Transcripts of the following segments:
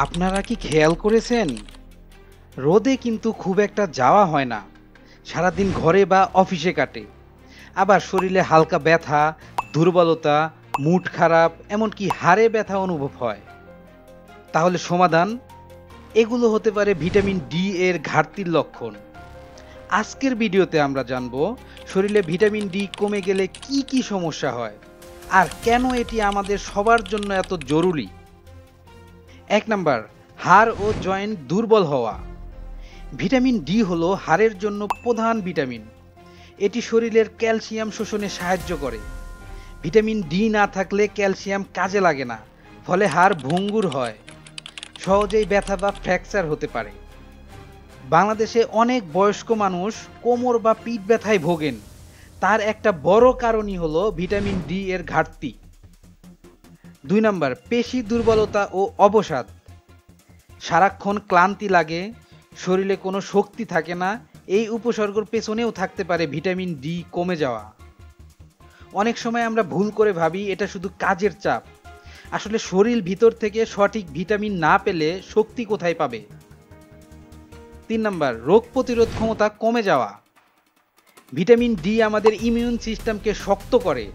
আপনারা কি খেয়াল করেছেন, রোদে কিন্তু খুব একটা যাওয়া হয় না। সারাদিন ঘরে বা অফিসে কাটে। আবার শরীরে হালকা ব্যথা, দুর্বলতা, মুড খারাপ, এমনকি হাড়ে ব্যথা অনুভব হয়। তাহলে সমাধান? এগুলো হতে পারে ভিটামিন ডি এর ঘাটতির লক্ষণ। আজকের ভিডিওতে আমরা জানবো শরীরে ভিটামিন ডি কমে গেলে কি কি সমস্যা হয় আর কেন এটি আমাদের সবার জন্য এত জরুরি। ১ নাম্বার, হাড় ও জয়েন্ট দুর্বল হওয়া। ভিটামিন ডি হলো হাড়ের জন্য প্রধান ভিটামিন। এটি শরীরের ক্যালসিয়াম শোষণে সাহায্য করে। ভিটামিন ডি না থাকলে ক্যালসিয়াম কাজে লাগে না, ফলে হাড় ভঙ্গুর হয়, সহজেই ব্যথা বা ফ্র্যাকচার হতে পারে। বাংলাদেশে অনেক বয়স্ক মানুষ কোমর বা পিঠ ব্যথায় ভোগেন। তার একটা বড় কারণই হলো ভিটামিন ডি এর ঘাটতি। ২ নাম্বার, পেশি দুর্বলতা ও অবসাদ। সারাক্ষণ ক্লান্তি লাগে, শরীরে কোনো শক্তি থাকে না। এই উপসর্গের পেছনেও থাকতে পারে ভিটামিন ডি কমে যাওয়া। অনেক সময় আমরা ভুল করে ভাবি এটা শুধু কাজের চাপ। আসলে শরীর ভিতর থেকে সঠিক ভিটামিন না পেলে শক্তি কোথায় পাবে? ৩ নাম্বার, রোগ প্রতিরোধ ক্ষমতা কমে যাওয়া। ভিটামিন ডি আমাদের ইমিউন সিস্টেমকে শক্ত করে।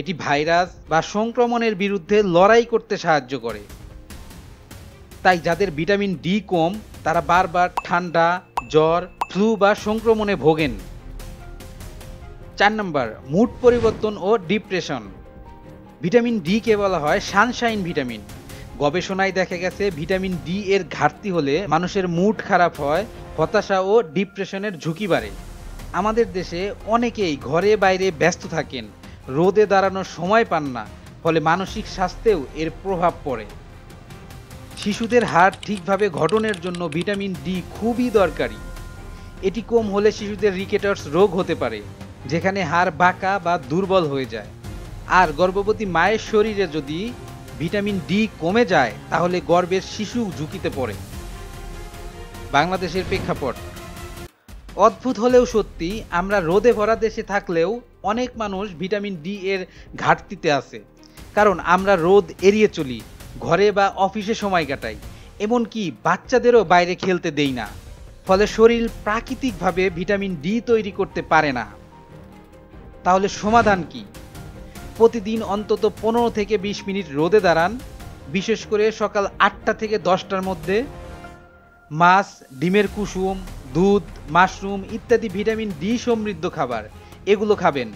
এটি ভাইরাস বা সংক্রমণের বিরুদ্ধে লড়াই করতে সাহায্য করে। তাই যাদের ভিটামিন ডি কম তারা বারবার ঠান্ডা, জ্বর, ফ্লু বা সংক্রমণে ভোগেন। ৪ নম্বর, মুড পরিবর্তন ও ডিপ্রেশন। ভিটামিন ডি কে বলা হয় সানশাইন ভিটামিন। গবেষণায় দেখা গেছে ভিটামিন ডি এর ঘাটতি হলে মানুষের মুড খারাপ হয়, হতাশা ও ডিপ্রেশনের ঝুঁকি বাড়ে। আমাদের দেশে অনেকেই ঘরে বাইরে ব্যস্ত থাকেন, রোদে দাঁড়ানোর সময় পান না, ফলে মানসিক স্বাস্থ্যেও এর প্রভাব পড়ে। শিশুদের হাড় ঠিকভাবে গঠনের জন্য ভিটামিন ডি খুবই দরকারি। এটি কম হলে শিশুদের রিকেটার্স রোগ হতে পারে, যেখানে হাড় বাঁকা বা দুর্বল হয়ে যায়। আর গর্ভবতী মায়ের শরীরে যদি ভিটামিন ডি কমে যায় তাহলে গর্ভের শিশু ঝুঁকিতে পড়ে। বাংলাদেশের প্রেক্ষাপট অদ্ভুত হলেও সত্যি, আমরা রোদে ভরা দেশে থাকলেও অনেক মানুষ ভিটামিন ডি এর ঘাটতিতে আছে। কারণ আমরা রোদ এড়িয়ে চলি, ঘরে বা অফিসে সময় কাটাই, এমনকি বাচ্চাদেরও বাইরে খেলতে দেই না। ফলে শরীর প্রাকৃতিকভাবে ভিটামিন ডি তৈরি করতে পারে না। তাহলে সমাধান কি? প্রতিদিন অন্তত 15 থেকে 20 মিনিট রোদে দাঁড়ান, বিশেষ করে সকাল 8টা থেকে 10টার মধ্যে। মাছ, ডিমের কুসুম, দুধ, মাশরুম ইত্যাদি ভিটামিন ডি সমৃদ্ধ খাবার, এগুলো খাবেন।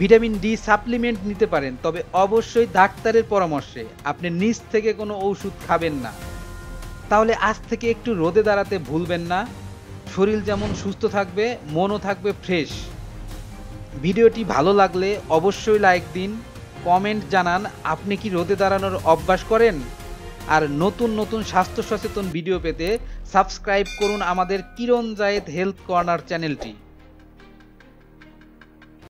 ভিটামিন ডি সাপ্লিমেন্ট নিতে পারেন, তবে অবশ্যই ডাক্তারের পরামর্শে। আপনি নিজ থেকে কোনো ওষুধ খাবেন না। তাহলে আজ থেকে একটু রোদে দাঁড়াতে ভুলবেন না। শরীর যেমন সুস্থ থাকবে, মনও থাকবে ফ্রেশ। ভিডিওটি ভালো লাগলে অবশ্যই লাইক দিন, কমেন্ট জানান আপনি কি রোদে দাঁড়ানোর অভ্যাস করেন। আর নতুন নতুন স্বাস্থ্য সচেতন ভিডিও পেতে সাবস্ক্রাইব করুন আমাদের কিরণ জায়েদ হেলথ কর্নার চ্যানেলটি।